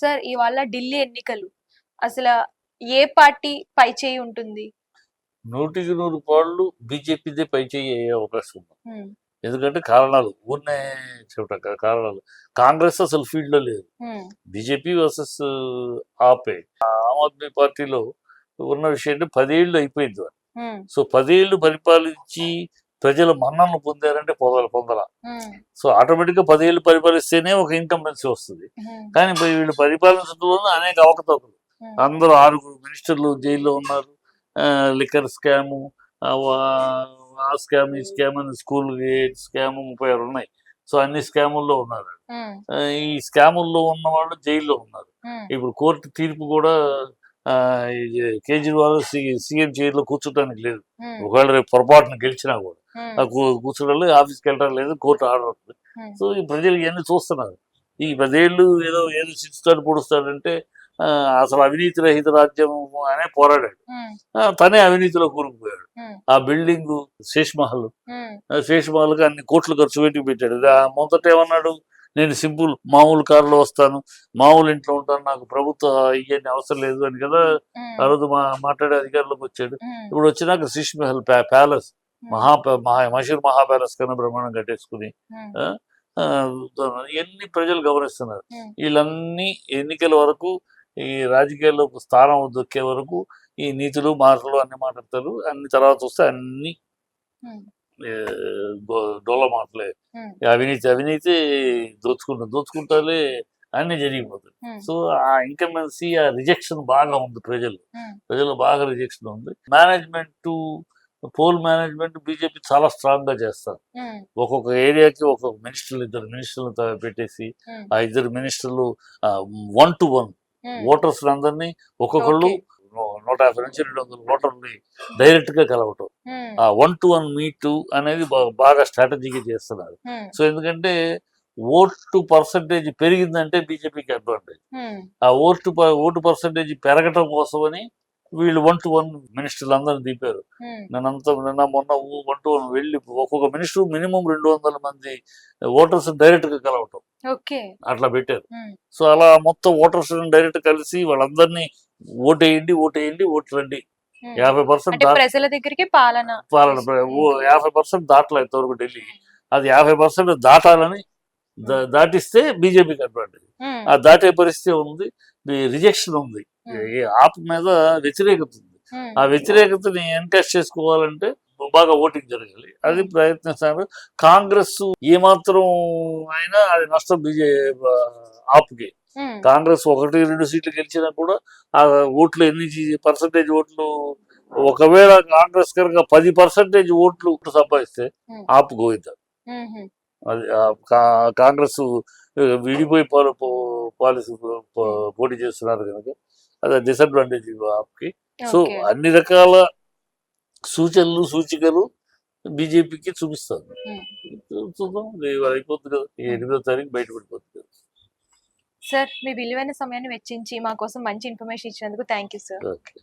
Sir ఇవాళ ఢిల్లీ ఎన్నికలు అసలు ఏ పార్టీ పైచేయి ఉంటుంది? 100% బీజేపీదే పైచేయి అయ్యే అవకాశం ఉంది. హ్మ్. ఎందుకంటే కారణాలు ఊరినే చెప్పట కారణాలు. కాంగ్రెస్ అసలు ఫీల్డ్ లో లేదు. హ్మ్. బీజేపీ వర్సెస్ ఆపే ఆమ్ ఆద్మీ పార్టీలో ఉన్న విషయం అంటే 10 ఏళ్ళు అయిపోయింది వాళ్ళు. హ్మ్. సో 10 ఏళ్ళు పరిపాలించి ప్రజల మన్ననలు పొందారంటే పొందల. హ్మ్. సో ఆటోమేటిక్ గా 10 ఏళ్ళు పరిపాలిస్తేనే ఒక ఇన్కంబెన్సీ వస్తుంది. హ్మ్. కానీ వీళ్ళు పరిపాలించడం వల్ల అనేక అవకతవకలు. హ్మ్. అందరూ 6 మినిస్టర్లు జైల్లో ఉన్నారు. లిక్కర్ స్కాము, ఆ స్కామ్ ఈ స్కామ్ అని స్కూల్ స్కామ్ 36 ఉన్నాయి. సో అన్ని స్కాముల్లో ఉన్నారు. హ్మ్. ఈ స్కాముల్లో ఉన్న వాళ్ళు జైల్లో ఉన్నారు. హ్మ్. ఇప్పుడు కోర్టు తీర్పు కూడా ఇది కేజ్రీవాల్ సీఎం చైర్లో కూర్చోటానికి లేదు. హ్మ్. ఒకవేళ రేపు పొరపాటున గెలిచినా కూడా హ్మ్. కూర్చోడం లేదు, ఆఫీస్కి వెళ్ళడం లేదు, కోర్టు ఆర్డర్ ఉంటుంది. హ్మ్. సో ఈ ప్రజలు ఇవన్నీ చూస్తున్నారు. ఈ 10 ఏళ్ళు ఏదో శిస్తాడు పొడుస్తాడంటే అసలు అవినీతి రహిత రాజ్యం అనే పోరాడాడు. హ్మ్. తనే అవినీతిలో కూరుకుపోయాడు. హ్మ్. ఆ బిల్డింగ్ శేష్ మహల్ హ్మ్. శేష్ మహల్కి అన్ని కోట్లు ఖర్చు పెట్టి పెట్టాడు. మొదట ఏమన్నాడు, నేను సింపుల్ మామూలు కారులో వస్తాను, మామూలు ఇంట్లో ఉంటాను, నాకు ప్రభుత్వ ఇవన్నీ అవసరం లేదు అని కదా హ్మ్. ఆ రోజు మాట్లాడే అధికారంలోకి వచ్చాడు. హ్మ్. ఇప్పుడు వచ్చినాక శేష్ మహల్ ప్యాలెస్ హ్మ్. మషూర్ మహా ప్యాలెస్ కన్నా బ్రహ్మాండం కట్టేసుకుని హ్మ్. ఆ, ఆ, ఎన్ని ప్రజలు గమనిస్తున్నారు. హ్మ్. వీళ్ళన్నీ ఎన్నికల వరకు ఈ రాజకీయాల్లో స్థానం దొక్కే వరకు ఈ నీతులు మాటలు అన్ని మాట్లాడతారు. అన్ని తర్వాత వస్తే అన్ని హ్మ్. డొల్ల మాటలే. హ్మ్. అవినీతి అవినీతి దోచుకుంటాలే అన్ని జరిగిపోతాయి. హ్మ్. సో ఆ ఇన్కంబెన్సీ ఆ రిజెక్షన్ బాగా ఉంది హ్మ్. ప్రజలు బాగా రిజెక్షన్ ఉంది. మేనేజ్మెంట్ పోల్ మేనేజ్మెంట్ బీజేపీ చాలా స్ట్రాంగ్ గా చేస్తారు. హ్మ్. ఒక్కొక్క ఏరియాకి ఒక్కొక్క ఇద్దరు మినిస్టర్లు పెట్టేసి హ్మ్. ఆ ఇద్దరు మినిస్టర్లు 1-to-1 హ్మ్. ఓటర్స్ అందరినీ ఒక్కొక్కళ్ళు ఓకే. 150 నుంచి 200 ఓటర్ని డైరెక్ట్ గా కలవటం. హ్మ్. ఆ 1-to-1 మీట్ అనేది బాగా స్ట్రాటజీగా చేస్తున్నారు. హ్మ్. సో ఎందుకంటే ఓటు పర్సంటేజ్ పెరిగిందంటే బీజేపీకి అడ్వాంటేజ్. హ్మ్. ఆ ఓటు పర్సంటేజ్ పెరగటం కోసమని వీళ్ళు 1-to-1 మినిస్టర్లు అందరిని దింపారు. హ్మ్. నిన్న మొన్న 1-to-1 వెళ్ళి ఒక్కొక్క మినిస్టర్ మినిమం 200 మంది ఓటర్స్ డైరెక్ట్ గా కలవటం ఓకే. అట్లా పెట్టారు. హ్మ్. సో అలా మొత్తం ఓటర్స్ డైరెక్ట్ కలిసి వాళ్ళందరినీ ఓటేయండి ఓటేయండి ఓట్లండి హ్మ్. 50% అంటే ప్రజల దగ్గరికి పాలన పాలన ఓకే. 50% దాటలేదు ఇంతవరకు ఢిల్లీ. అది 50% దాటాలని దాటిస్తే బీజేపీకి అడ్వాంటేజ్. హ్మ్. ఆ దాటే పరిస్థితి ఉంది. రిజెక్షన్ ఉంది. హ్మ్. ఈ ఆప్ మీద వ్యతిరేకత ఉంది. హ్మ్. ఆ వ్యతిరేకతని ఎన్కాష్ చేసుకోవాలంటే బాగా ఓటింగ్ జరగాలి. అది హ్మ్. ప్రయత్నిస్తారు. కాంగ్రెస్ ఏమాత్రం అయినా అది నష్టం ఆప్కి. హ్మ్. కాంగ్రెస్ 1-2 సీట్లు గెలిచినా కూడా ఆ ఓట్లు ఎన్ని పర్సంటేజ్ ఓట్లు, ఒకవేళ కాంగ్రెస్ కనుక 10% ఓట్లు సంపాదిస్తే హ్మ్. ఆప్ గోవిందా. హుహు. అది కాంగ్రెస్ విడిపోయి పాలసీ హ్మ్. పోటీ చేస్తున్నారు కనుక అది డిసడ్వాంటేజ్ ఆప్కి. So okay. అన్ని రకాల సూచనలు సూచికలు బీజేపీకి చూపిస్తారు. హ్మ్. చూద్దాం, ఇది అయిపోతుంది కదా, ఈ హ్మ్. 8వ తారీఖు బయటపడిపోతుంది కదా. సార్ మీ విలువైన సమయాన్ని వెచ్చించి మా కోసం మంచి ఇన్ఫర్మేషన్ ఇచ్చినందుకు థ్యాంక్ యూ సార్. ఓకే.